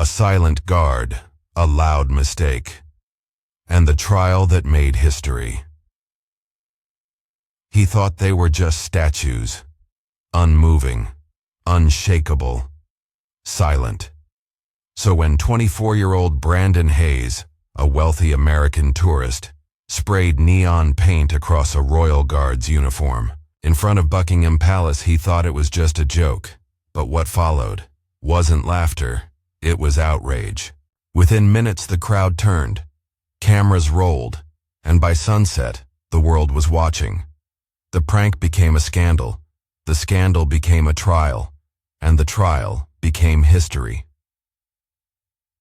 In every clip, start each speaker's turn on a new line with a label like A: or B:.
A: silent guard, a loud mistake, and the trial that made history. He thought they were just statues, unmoving, unshakable, silent. So when 24-year-old Brandon Hayes, a wealthy American tourist, sprayed neon paint across a Royal Guards uniform in front of Buckingham Palace, he thought it was just a joke. But what followed wasn't laughter, it was outrage. Within minutes the crowd turned, cameras rolled, and by sunset, the world was watching. The prank became a scandal, the scandal became a trial, and the trial became history.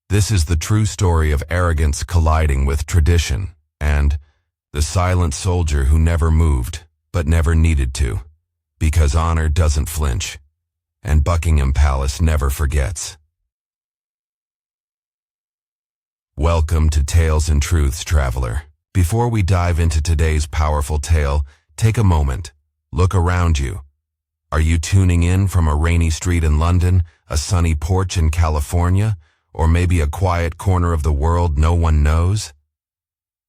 A: This is the true story of arrogance colliding with tradition, and the silent soldier who never moved, but never needed to, because honor doesn't flinch, and Buckingham Palace never forgets. Welcome to Tales and Truths, traveler. Before we dive into today's powerful tale, take a moment, look around you. Are you tuning in from a rainy street in London, a sunny porch in California, or maybe a quiet corner of the world no one knows?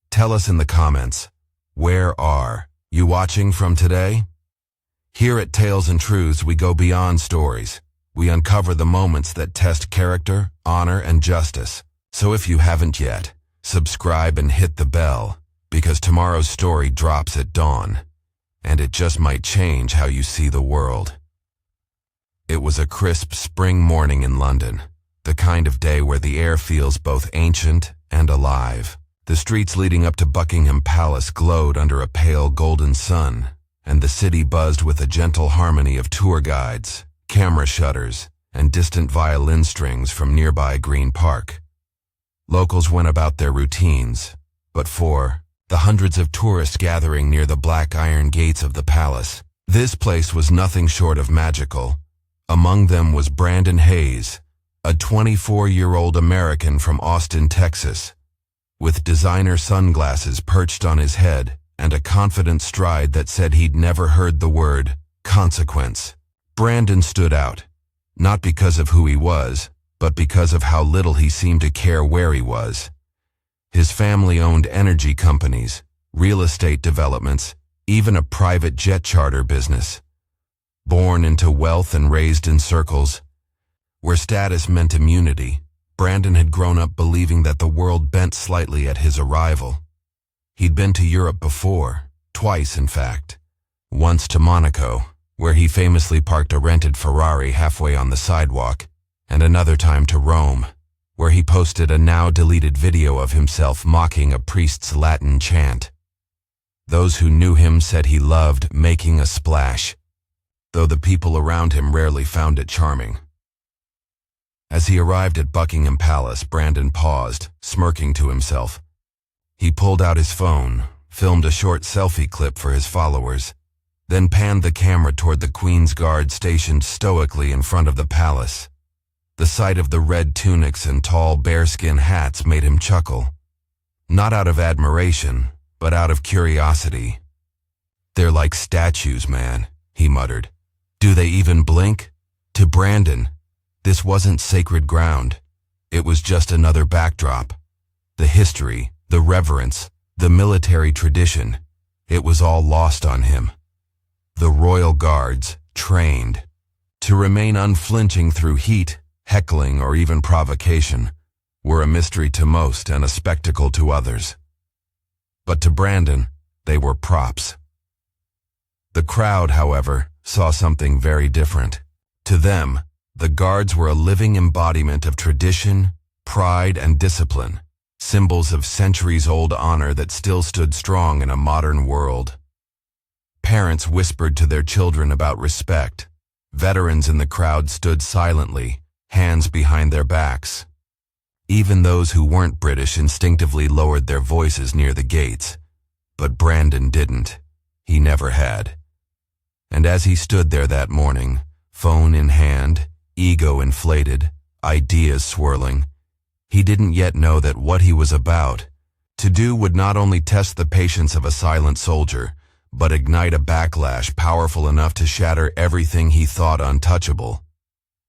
A: Tell us in the comments, where are you watching from today? Here at Tales and Truths, we go beyond stories. We uncover the moments that test character, honor, and justice. So if you haven't yet, subscribe and hit the bell, because tomorrow's story drops at dawn, and it just might change how you see the world. It was a crisp spring morning in London, the kind of day where the air feels both ancient and alive. The streets leading up to Buckingham Palace glowed under a pale golden sun, and the city buzzed with a gentle harmony of tour guides, camera shutters, and distant violin strings from nearby Green Park. Locals went about their routines, but for the hundreds of tourists gathering near the black iron gates of the palace, this place was nothing short of magical. Among them was Brandon Hayes, a 24-year-old American from Austin, Texas, with designer sunglasses perched on his head and a confident stride that said he'd never heard the word consequence. Brandon stood out, not because of who he was, but because of how little he seemed to care where he was. His family owned energy companies, real estate developments, even a private jet charter business. Born into wealth and raised in circles where status meant immunity, Brandon had grown up believing that the world bent slightly at his arrival. He'd been to Europe before, twice in fact. Once to Monaco, where he famously parked a rented Ferrari halfway on the sidewalk, and another time to Rome, where he posted a now-deleted video of himself mocking a priest's Latin chant. Those who knew him said he loved making a splash, though the people around him rarely found it charming. As he arrived at Buckingham Palace, Brandon paused, smirking to himself. He pulled out his phone, filmed a short selfie clip for his followers, then panned the camera toward the Queen's Guard stationed stoically in front of the palace. The sight of the red tunics and tall bearskin hats made him chuckle. Not out of admiration, but out of curiosity. "They're like statues, man," he muttered. "Do they even blink?" To Brandon, this wasn't sacred ground. It was just another backdrop. The history, the reverence, the military tradition, it was all lost on him. The Royal Guards, trained to remain unflinching through heat, heckling, or even provocation, were a mystery to most and a spectacle to others. But to Brandon, they were props. The crowd, however, saw something very different. To them, the guards were a living embodiment of tradition, pride, and discipline, symbols of centuries-old honor that still stood strong in a modern world. Parents whispered to their children about respect. Veterans in the crowd stood silently, hands behind their backs. Even those who weren't British instinctively lowered their voices near the gates, but Brandon didn't. He never had. And as he stood there that morning, phone in hand, ego inflated, ideas swirling, he didn't yet know that what he was about to do would not only test the patience of a silent soldier, but ignite a backlash powerful enough to shatter everything he thought untouchable.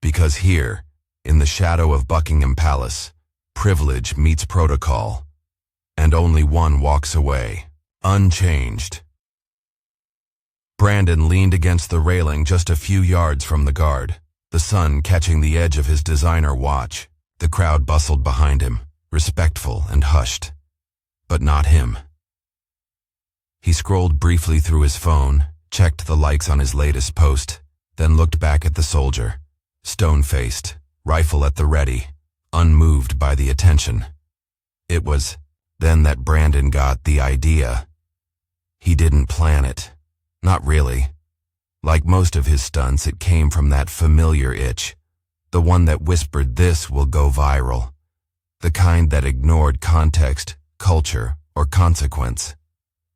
A: Because here, in the shadow of Buckingham Palace, privilege meets protocol, and only one walks away, unchanged. Brandon leaned against the railing just a few yards from the guard, the sun catching the edge of his designer watch. The crowd bustled behind him, respectful and hushed. But not him. He scrolled briefly through his phone, checked the likes on his latest post, then looked back at the soldier, stone-faced, rifle at the ready, unmoved by the attention. It was then that Brandon got the idea. He didn't plan it. Not really. Like most of his stunts, it came from that familiar itch, the one that whispered this will go viral, the kind that ignored context, culture, or consequence.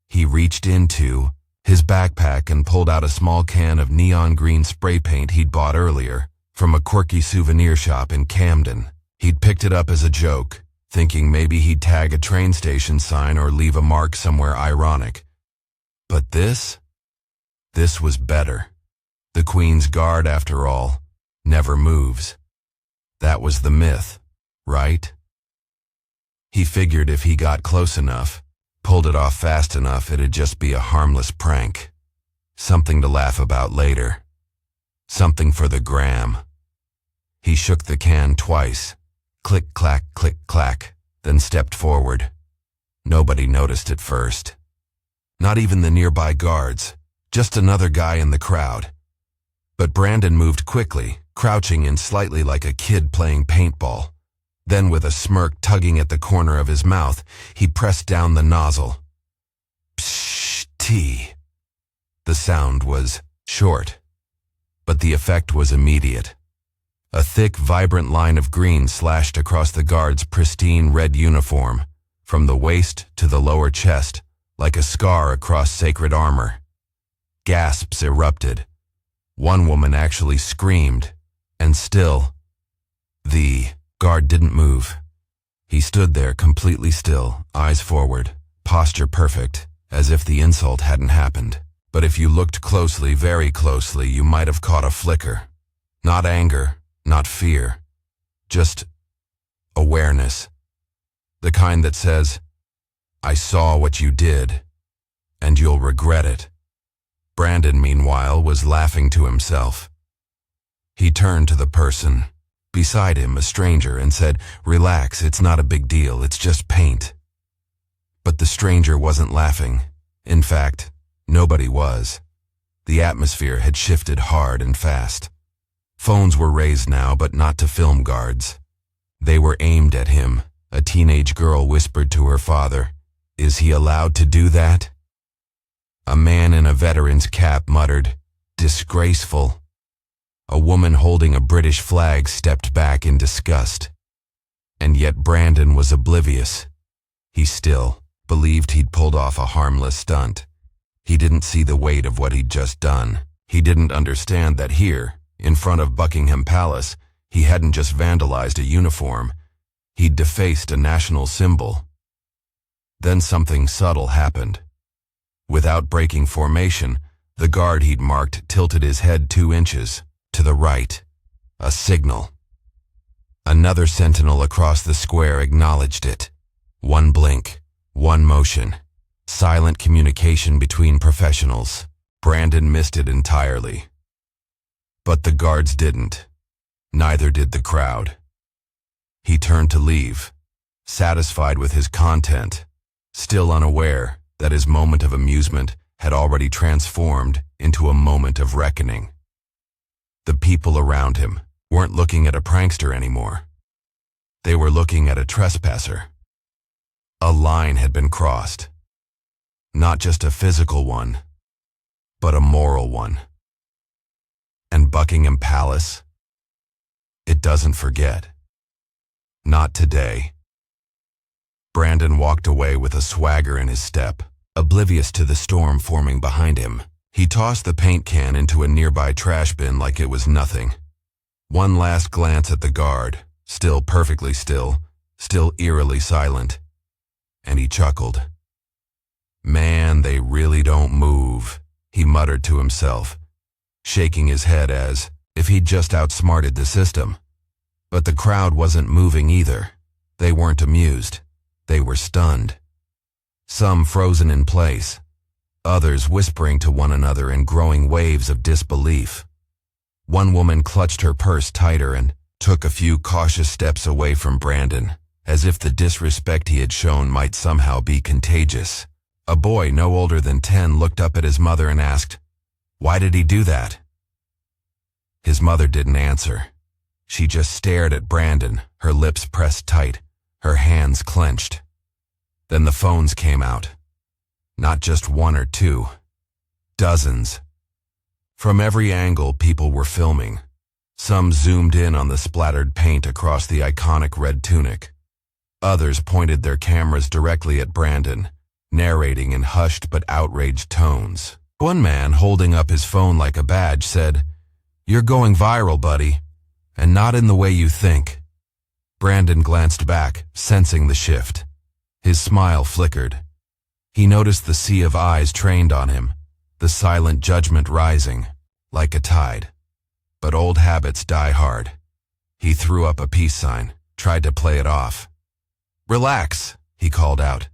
A: He reached into his backpack and pulled out a small can of neon green spray paint he'd bought earlier from a quirky souvenir shop in Camden. He'd picked it up as a joke, thinking maybe he'd tag a train station sign or leave a mark somewhere ironic. But this was better. The Queen's Guard, after all, never moves. That was the myth, right? He figured if he got close enough, pulled it off fast enough, it'd just be a harmless prank. Something to laugh about later. Something for the gram. He shook the can twice. Click, clack, then stepped forward. Nobody noticed at first. Not even the nearby guards. Just another guy in the crowd. But Brandon moved quickly, crouching in slightly like a kid playing paintball. Then, with a smirk tugging at the corner of his mouth, he pressed down the nozzle. Psh-tee. The sound was short, but the effect was immediate. A thick, vibrant line of green slashed across the guard's pristine red uniform, from the waist to the lower chest, like a scar across sacred armor. Gasps erupted. One woman actually screamed, and still, the guard didn't move. He stood there completely still, eyes forward, posture perfect, as if the insult hadn't happened. But if you looked closely, very closely, you might have caught a flicker. Not anger, not fear, just awareness. The kind that says, I saw what you did, and you'll regret it. Brandon, meanwhile, was laughing to himself. He turned to the person beside him, a stranger, and said, Relax, it's not a big deal, it's just paint. But the stranger wasn't laughing. In fact, nobody was. The atmosphere had shifted hard and fast. Phones were raised now, but not to film guards. They were aimed at him. A teenage girl whispered to her father, Is he allowed to do that? A man in a veteran's cap muttered, Disgraceful. A woman holding a British flag stepped back in disgust. And yet Brandon was oblivious. He still believed he'd pulled off a harmless stunt. He didn't see the weight of what he'd just done. He didn't understand that here, in front of Buckingham Palace, he hadn't just vandalized a uniform. He'd defaced a national symbol. Then something subtle happened. Without breaking formation, the guard he'd marked tilted his head 2 inches to the right. A signal. Another sentinel across the square acknowledged it. One blink, one motion. Silent communication between professionals. Brandon missed it entirely. But the guards didn't. Neither did the crowd. He turned to leave, satisfied with his content, still unaware that his moment of amusement had already transformed into a moment of reckoning. The people around him weren't looking at a prankster anymore. They were looking at a trespasser. A line had been crossed. Not just a physical one, but a moral one. And Buckingham Palace? It doesn't forget. Not today. Brandon walked away with a swagger in his step, oblivious to the storm forming behind him. He tossed the paint can into a nearby trash bin like it was nothing. One last glance at the guard, still perfectly still eerily silent, and he chuckled. Man, they really don't move, he muttered to himself, shaking his head as if he'd just outsmarted the system. But the crowd wasn't moving either. They weren't amused. They were stunned. Some frozen in place, others whispering to one another in growing waves of disbelief. One woman clutched her purse tighter and took a few cautious steps away from Brandon, as if the disrespect he had shown might somehow be contagious. A boy no older than 10 looked up at his mother and asked, "Why did he do that?" His mother didn't answer. She just stared at Brandon, her lips pressed tight, her hands clenched. Then the phones came out. Not just one or two. Dozens. From every angle, people were filming. Some zoomed in on the splattered paint across the iconic red tunic. Others pointed their cameras directly at Brandon, narrating in hushed but outraged tones. One man, holding up his phone like a badge, said, "You're going viral, buddy, and not in the way you think." Brandon glanced back, sensing the shift. His smile flickered. He noticed the sea of eyes trained on him, the silent judgment rising, like a tide. But old habits die hard. He threw up a peace sign, tried to play it off. "Relax," he called out.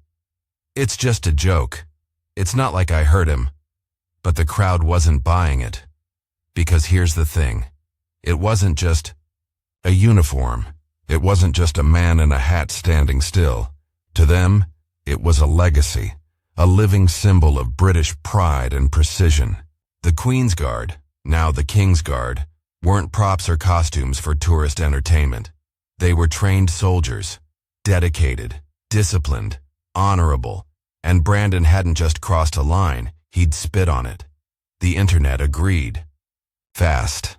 A: "It's just a joke. It's not like I hurt him." But the crowd wasn't buying it. Because here's the thing. It wasn't just a uniform. It wasn't just a man in a hat standing still. To them, it was a legacy, a living symbol of British pride and precision. The Queen's Guard, now the King's Guard, weren't props or costumes for tourist entertainment. They were trained soldiers, dedicated, disciplined, honorable, and Brandon hadn't just crossed a line, he'd spit on it. The internet agreed. Fast.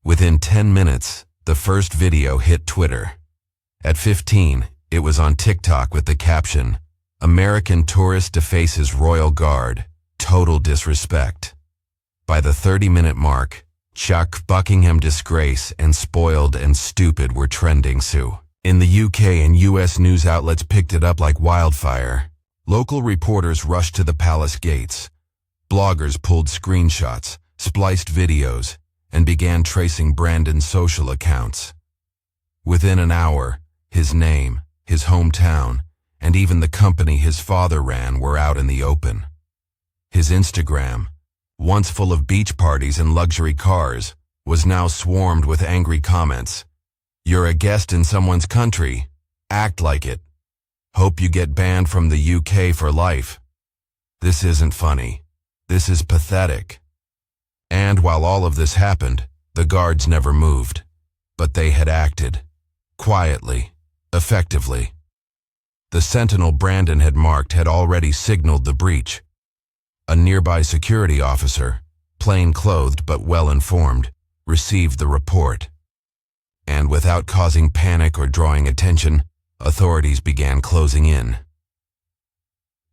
A: Within 10 minutes, the first video hit Twitter. At 15, it was on TikTok with the caption, "American tourist defaces Royal Guard, total disrespect." By the 30-minute mark, Chuck Buckingham disgrace and spoiled and stupid were trending too. In the UK and US news outlets picked it up like wildfire. Local reporters rushed to the palace gates. Bloggers pulled screenshots, spliced videos, and began tracing Brandon's social accounts. Within an hour, his name, his hometown, and even the company his father ran were out in the open. His Instagram, once full of beach parties and luxury cars, was now swarmed with angry comments. "You're a guest in someone's country. Act like it. Hope you get banned from the UK for life. This isn't funny. This is pathetic." And while all of this happened, the guards never moved. But they had acted. Quietly. Effectively. The sentinel Brandon had marked had already signaled the breach. A nearby security officer, plain-clothed but well-informed, received the report. And without causing panic or drawing attention, authorities began closing in.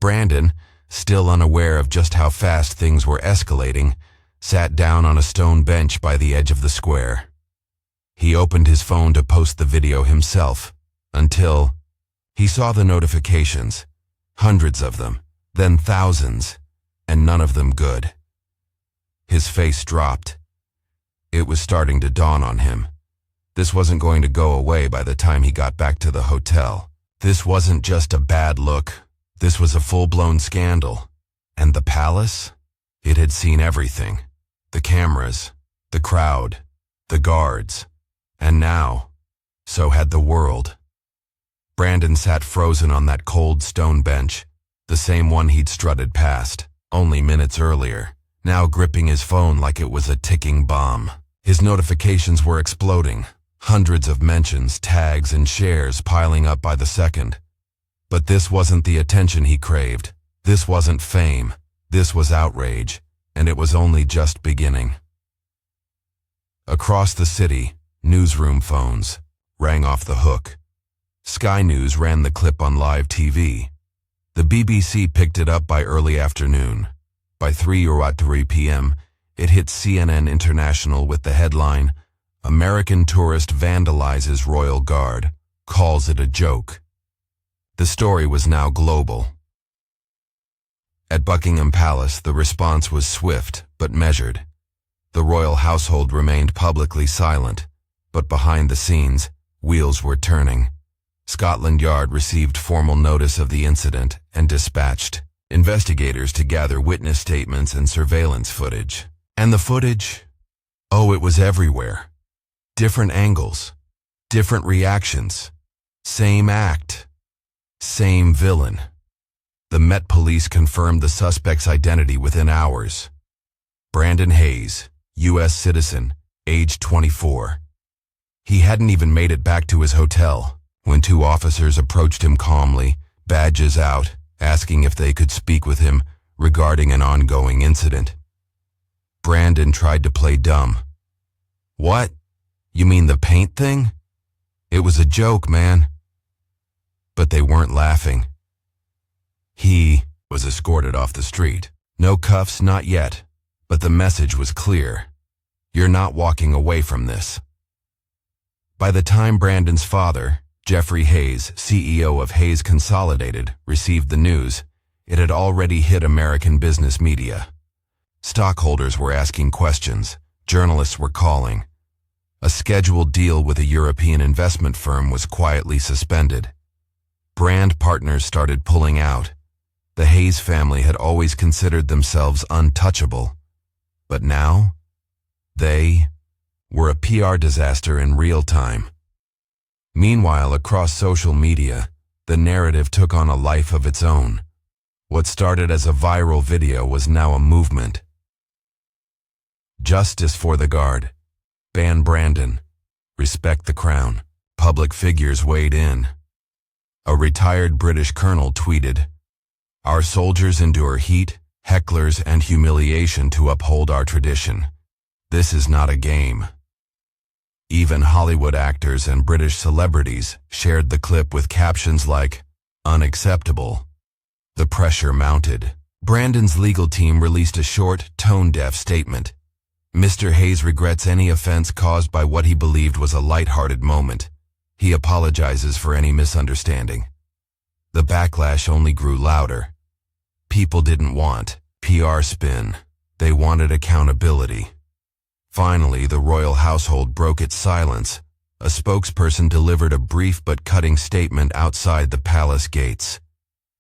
A: Brandon, still unaware of just how fast things were escalating, sat down on a stone bench by the edge of the square. He opened his phone to post the video himself, until he saw the notifications, hundreds of them, then thousands, and none of them good. His face dropped. It was starting to dawn on him. This wasn't going to go away by the time he got back to the hotel. This wasn't just a bad look. This was a full-blown scandal. And the palace? It had seen everything. The cameras, the crowd, the guards. And now, so had the world. Brandon sat frozen on that cold stone bench, the same one he'd strutted past, only minutes earlier, now gripping his phone like it was a ticking bomb. His notifications were exploding, hundreds of mentions, tags, and shares piling up by the second. But this wasn't the attention he craved. This wasn't fame. This was outrage, and it was only just beginning. Across the city, newsroom phones rang off the hook. Sky News ran the clip on live TV. The BBC picked it up by early afternoon. By 3 p.m., it hit CNN International with the headline, "American Tourist Vandalizes Royal Guard, Calls It a Joke." The story was now global. At Buckingham Palace, the response was swift but measured. The royal household remained publicly silent, But behind the scenes, wheels were turning. Scotland Yard received formal notice of the incident and dispatched investigators to gather witness statements and surveillance footage. And the footage? Oh, it was everywhere. Different angles, different reactions, same act, same villain. The Met Police confirmed the suspect's identity within hours. Brandon Hayes, U.S. citizen, age 24. He hadn't even made it back to his hotel when two officers approached him calmly, badges out, asking if they could speak with him regarding an ongoing incident. Brandon tried to play dumb. "What? You mean the paint thing? It was a joke, man." But they weren't laughing. He was escorted off the street. No cuffs, not yet, but the message was clear. You're not walking away from this. By the time Brandon's father, Jeffrey Hayes, CEO of Hayes Consolidated, received the news, it had already hit American business media. Stockholders were asking questions. Journalists were calling. A scheduled deal with a European investment firm was quietly suspended. Brand partners started pulling out. The Hayes family had always considered themselves untouchable. But now, they were a PR disaster in real time. Meanwhile, across social media, the narrative took on a life of its own. What started as a viral video was now a movement. Justice for the Guard. Ban Brandon. Respect the Crown. Public figures weighed in. A retired British colonel tweeted, "Our soldiers endure heat, hecklers, and humiliation to uphold our tradition. This is not a game." Even Hollywood actors and British celebrities shared the clip with captions like, "Unacceptable." The pressure mounted. Brandon's legal team released a short, tone-deaf statement. Mr. Hayes regrets any offense caused by what he believed was a light-hearted moment. He apologizes for any misunderstanding. The backlash only grew louder. People didn't want PR spin. They wanted accountability. Finally, the royal household broke its silence. A spokesperson delivered a brief but cutting statement outside the palace gates.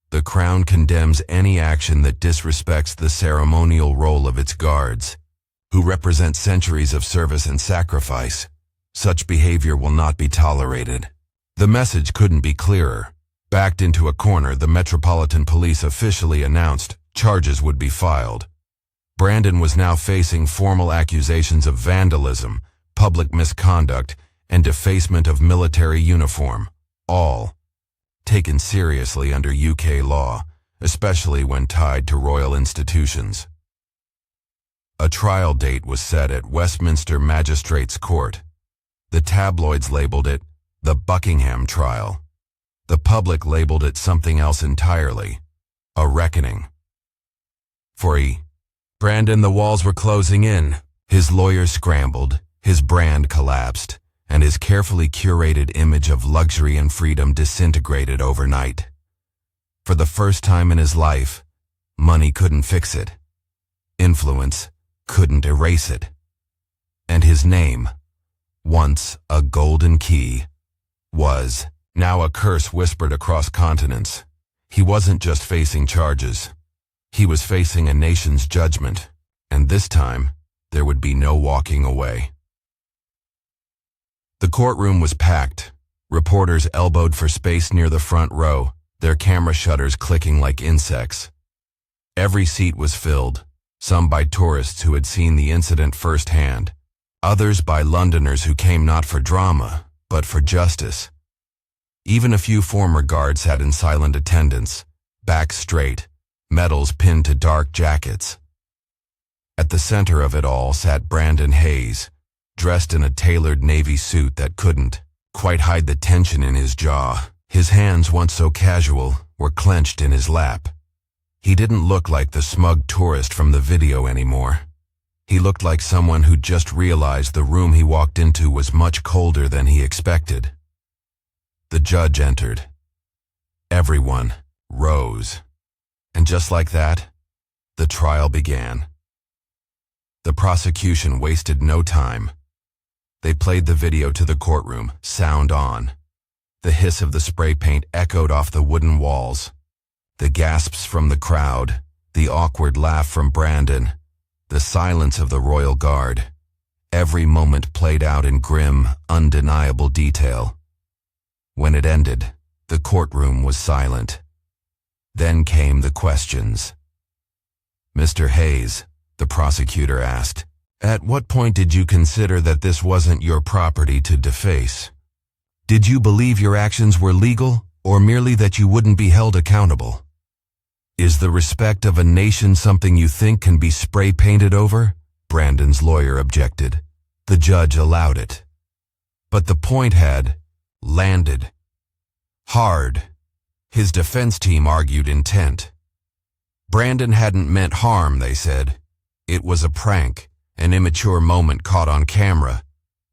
A: The Crown condemns any action that disrespects the ceremonial role of its guards, who represent centuries of service and sacrifice. Such behavior will not be tolerated. The message couldn't be clearer. Backed into a corner, the Metropolitan Police officially announced charges would be filed. Brandon was now facing formal accusations of vandalism, public misconduct, and defacement of military uniform, all taken seriously under UK law, especially when tied to royal institutions. A trial date was set at Westminster Magistrates' Court. The tabloids labeled it the Buckingham trial. The public labeled it something else entirely, a reckoning. For Brandon, the walls were closing in. His lawyers scrambled, his brand collapsed, and his carefully curated image of luxury and freedom disintegrated overnight. For the first time in his life, money couldn't fix it. Influence couldn't erase it. And his name, once a golden key, was now a curse whispered across continents. He wasn't just facing charges. He was facing a nation's judgment, and this time, there would be no walking away. The courtroom was packed. Reporters elbowed for space near the front row, their camera shutters clicking like insects. Every seat was filled, some by tourists who had seen the incident firsthand, others by Londoners who came not for drama, but for justice. Even a few former guards sat in silent attendance, backs straight, medals pinned to dark jackets. At the center of it all sat Brandon Hayes, dressed in a tailored navy suit that couldn't quite hide the tension in his jaw. His hands, once so casual, were clenched in his lap. He didn't look like the smug tourist from the video anymore. He looked like someone who'd just realized the room he walked into was much colder than he expected. The judge entered. Everyone rose. And just like that, the trial began. The prosecution wasted no time. They played the video to the courtroom, sound on. The hiss of the spray paint echoed off the wooden walls. The gasps from the crowd, the awkward laugh from Brandon, the silence of the royal guard. Every moment played out in grim, undeniable detail. When it ended, the courtroom was silent. Then came the questions. "Mr. Hayes," the prosecutor asked, "at what point did you consider that this wasn't your property to deface? Did you believe your actions were legal, or merely that you wouldn't be held accountable? Is the respect of a nation something you think can be spray-painted over?" Brandon's lawyer objected. The judge allowed it. But the point had landed. Hard. His defense team argued intent. Brandon hadn't meant harm, they said. It was a prank, an immature moment caught on camera.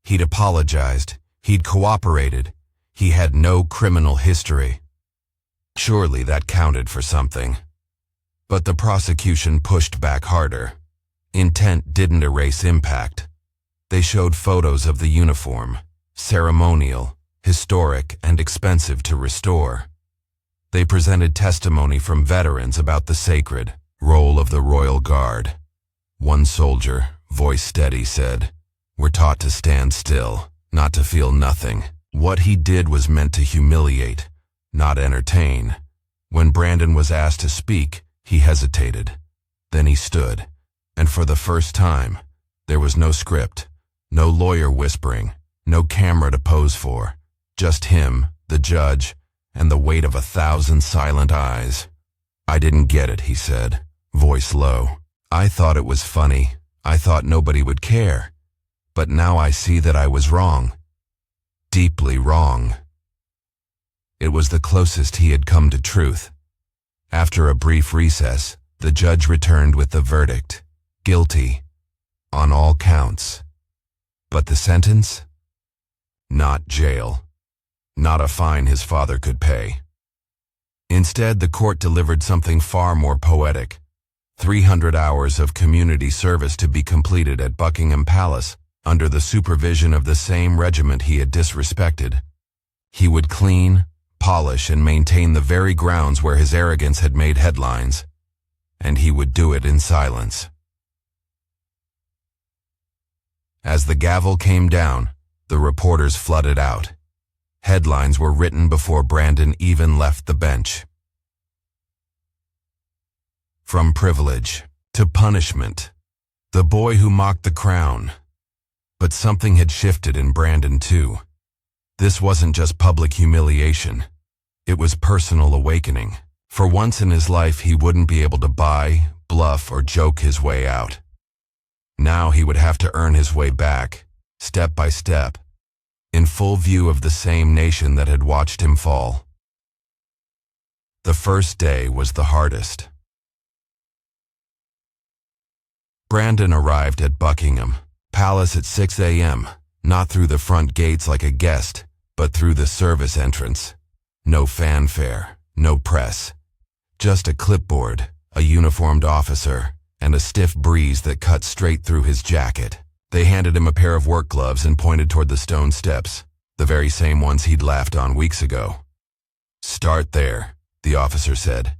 A: He'd apologized. He'd cooperated. He had no criminal history. Surely that counted for something. But the prosecution pushed back harder. Intent didn't erase impact. They showed photos of the uniform, ceremonial, historic, and expensive to restore. They presented testimony from veterans about the sacred role of the Royal Guard. One soldier, voice steady, said, "We're taught to stand still, not to feel nothing. What he did was meant to humiliate, not entertain." When Brandon was asked to speak, he hesitated. Then he stood, and for the first time, there was no script, no lawyer whispering, no camera to pose for, just him, the judge, and the weight of 1,000 silent eyes. "I didn't get it," he said, voice low. "I thought it was funny. I thought nobody would care. But now I see that I was wrong. Deeply wrong." It was the closest he had come to truth. After a brief recess, the judge returned with the verdict. Guilty. On all counts. But the sentence? Not jail. Not a fine his father could pay. Instead, the court delivered something far more poetic. 300 hours of community service to be completed at Buckingham Palace under the supervision of the same regiment he had disrespected. He would clean, polish, and maintain the very grounds where his arrogance had made headlines. And he would do it in silence. As the gavel came down, the reporters flooded out. Headlines were written before Brandon even left the bench. From privilege to punishment, the boy who mocked the crown. But something had shifted in Brandon too. This wasn't just public humiliation. It was personal awakening. For once in his life, he wouldn't be able to buy, bluff, or joke his way out. Now he would have to earn his way back, step by step, in full view of the same nation that had watched him fall. The first day was the hardest. Brandon arrived at Buckingham Palace at 6 a.m., not through the front gates like a guest, but through the service entrance. No fanfare, no press. Just a clipboard, a uniformed officer, and a stiff breeze that cut straight through his jacket. They handed him a pair of work gloves and pointed toward the stone steps, the very same ones he'd laughed on weeks ago. "Start there," the officer said,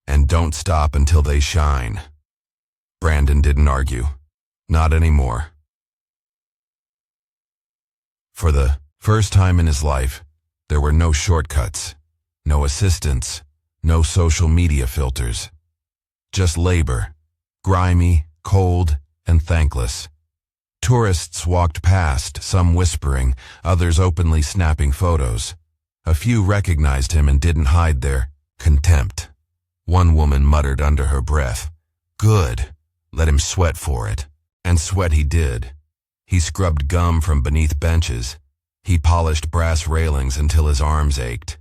A: "and don't stop until they shine." Brandon didn't argue. Not anymore. For the first time in his life, there were no shortcuts, no assistants, no social media filters. Just labor, grimy, cold, and thankless. Tourists walked past, some whispering, others openly snapping photos. A few recognized him and didn't hide their contempt. One woman muttered under her breath, "Good, let him sweat for it." And sweat he did. He scrubbed gum from beneath benches. He polished brass railings until his arms ached.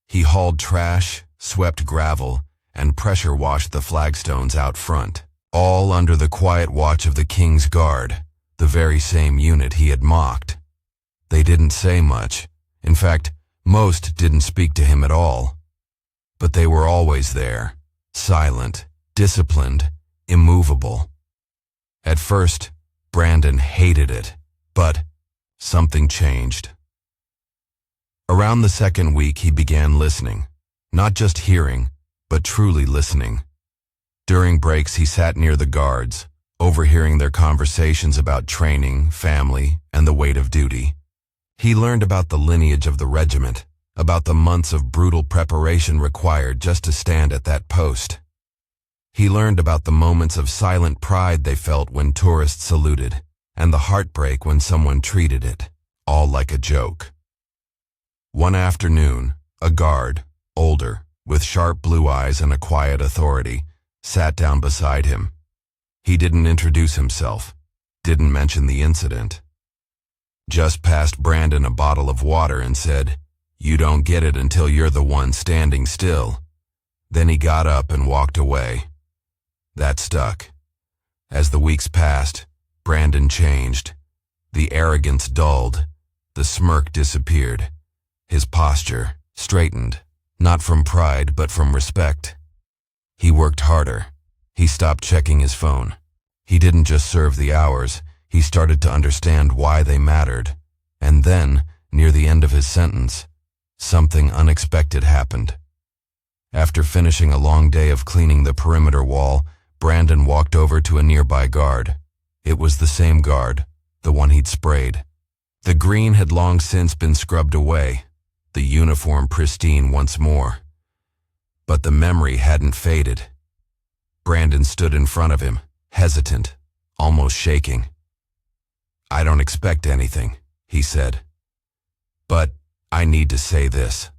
A: He hauled trash, swept gravel, and pressure washed the flagstones out front, all under the quiet watch of the King's Guard, the very same unit he had mocked. They didn't say much. In fact, most didn't speak to him at all. But they were always there, silent, disciplined, immovable. At first, Brandon hated it, but something changed. Around the second week, he began listening. Not just hearing, but truly listening. During breaks, he sat near the guards, overhearing their conversations about training, family, and the weight of duty. He learned about the lineage of the regiment, about the months of brutal preparation required just to stand at that post. He learned about the moments of silent pride they felt when tourists saluted, and the heartbreak when someone treated it, all like a joke. One afternoon, a guard, older, with sharp blue eyes and a quiet authority, sat down beside him. He didn't introduce himself, didn't mention the incident. Just passed Brandon a bottle of water and said, "You don't get it until you're the one standing still." Then he got up and walked away. That stuck. As the weeks passed, Brandon changed. The arrogance dulled. The smirk disappeared. His posture straightened, not from pride but from respect. He worked harder. He stopped checking his phone. He didn't just serve the hours, he started to understand why they mattered. And then, near the end of his sentence, something unexpected happened. After finishing a long day of cleaning the perimeter wall, Brandon walked over to a nearby guard. It was the same guard, the one he'd sprayed. The green had long since been scrubbed away, the uniform pristine once more. But the memory hadn't faded. Brandon stood in front of him, hesitant, almost shaking. "I don't expect anything," he said. "But I need to say this.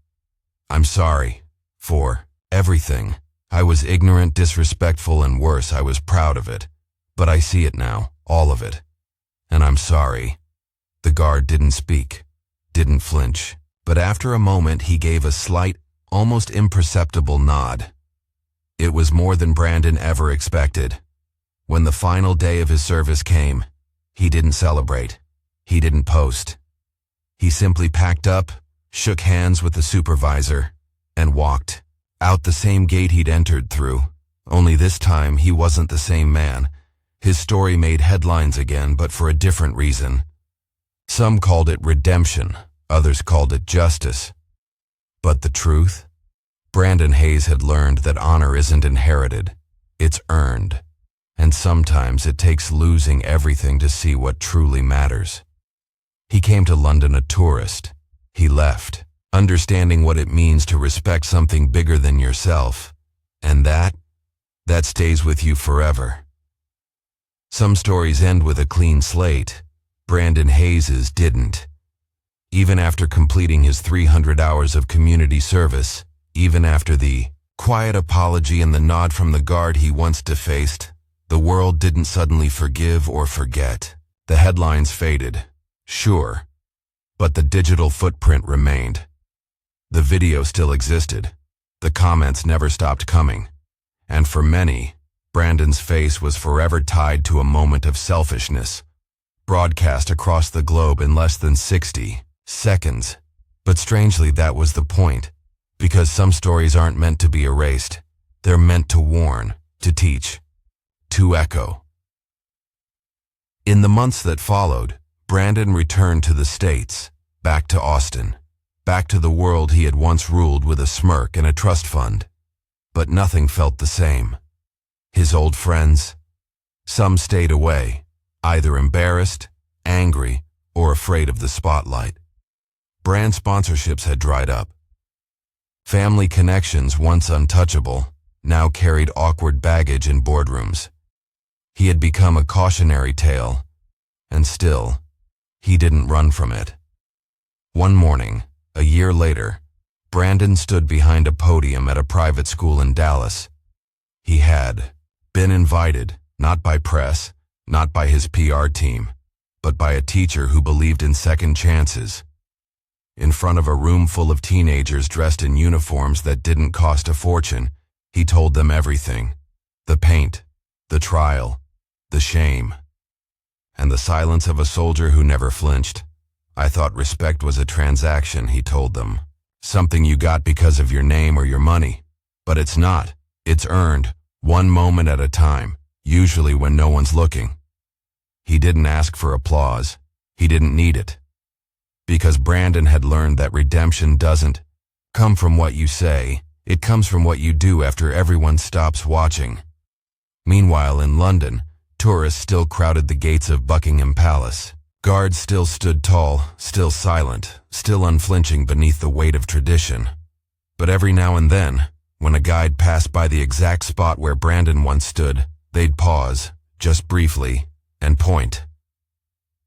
A: I'm sorry for everything. I was ignorant, disrespectful, and worse, I was proud of it. But I see it now, all of it. And I'm sorry." The guard didn't speak, didn't flinch, but after a moment he gave a slight, almost imperceptible nod. It was more than Brandon ever expected. When the final day of his service came, he didn't celebrate. He didn't post. He simply packed up, shook hands with the supervisor, and walked out the same gate he'd entered through. Only this time he wasn't the same man. His story made headlines again, but for a different reason. Some called it redemption, others called it justice. But the truth? Brandon Hayes had learned that honor isn't inherited, it's earned. And sometimes it takes losing everything to see what truly matters. He came to London a tourist. He left, understanding what it means to respect something bigger than yourself. And that stays with you forever. Some stories end with a clean slate. Brandon Hayes's didn't. Even after completing his 300 hours of community service, even after the quiet apology and the nod from the guard he once defaced, the world didn't suddenly forgive or forget. The headlines faded, sure, but the digital footprint remained. The video still existed. The comments never stopped coming. And for many, Brandon's face was forever tied to a moment of selfishness, broadcast across the globe in less than 60 seconds. But strangely, that was the point, because some stories aren't meant to be erased. They're meant to warn, to teach, to echo. In the months that followed, Brandon returned to the States, back to Austin, back to the world he had once ruled with a smirk and a trust fund. But nothing felt the same. His old friends, some stayed away, either embarrassed, angry, or afraid of the spotlight. Brand sponsorships had dried up. Family connections, once untouchable, now carried awkward baggage in boardrooms. He had become a cautionary tale, and still, he didn't run from it. One morning, a year later, Brandon stood behind a podium at a private school in Dallas. He had been invited, not by press, not by his PR team, but by a teacher who believed in second chances. In front of a room full of teenagers dressed in uniforms that didn't cost a fortune, he told them everything. The paint, the trial, the shame, and the silence of a soldier who never flinched. "I thought respect was a transaction," he told them. "Something you got because of your name or your money. But it's not. It's earned, one moment at a time, usually when no one's looking." He didn't ask for applause. He didn't need it. Because Brandon had learned that redemption doesn't come from what you say, it comes from what you do after everyone stops watching. Meanwhile, in London, tourists still crowded the gates of Buckingham Palace. Guards still stood tall, still silent, still unflinching beneath the weight of tradition. But every now and then, when a guide passed by the exact spot where Brandon once stood, they'd pause, just briefly, and point.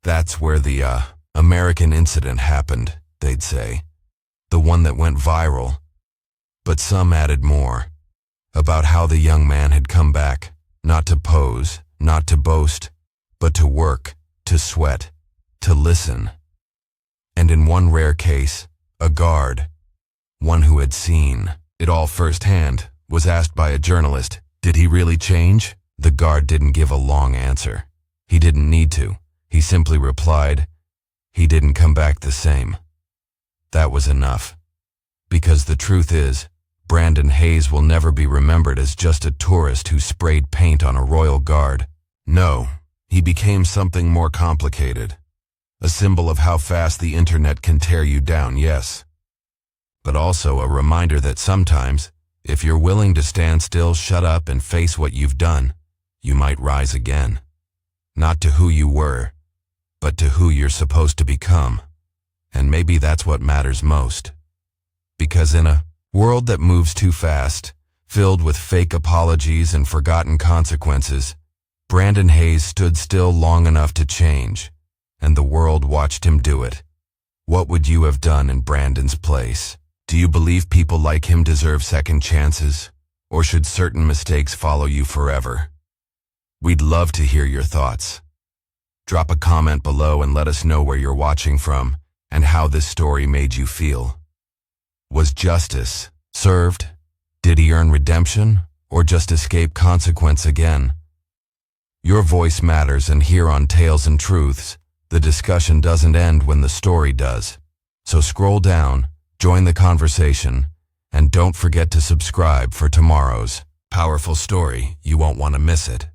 A: "That's where the, American incident happened," they'd say. "The one that went viral." But some added more. About how the young man had come back, not to pose, not to boast, but to work, to sweat, to listen. And in one rare case, a guard, one who had seen it all firsthand, was asked by a journalist, did he really change? The guard didn't give a long answer. He didn't need to. He simply replied, he didn't come back the same. That was enough. Because the truth is, Brandon Hayes will never be remembered as just a tourist who sprayed paint on a royal guard. No, he became something more complicated. A symbol of how fast the internet can tear you down, yes. But also a reminder that sometimes, if you're willing to stand still, shut up, and face what you've done, you might rise again. Not to who you were, but to who you're supposed to become. And maybe that's what matters most. Because in a world that moves too fast, filled with fake apologies and forgotten consequences, Brandon Hayes stood still long enough to change, and the world watched him do it. What would you have done in Brandon's place? Do you believe people like him deserve second chances, or should certain mistakes follow you forever? We'd love to hear your thoughts. Drop a comment below and let us know where you're watching from and how this story made you feel. Was justice served? Did he earn redemption, or just escape consequence again? Your voice matters, and here on Tales and Truths, the discussion doesn't end when the story does. So scroll down, join the conversation, and don't forget to subscribe for tomorrow's powerful story. You won't want to miss it.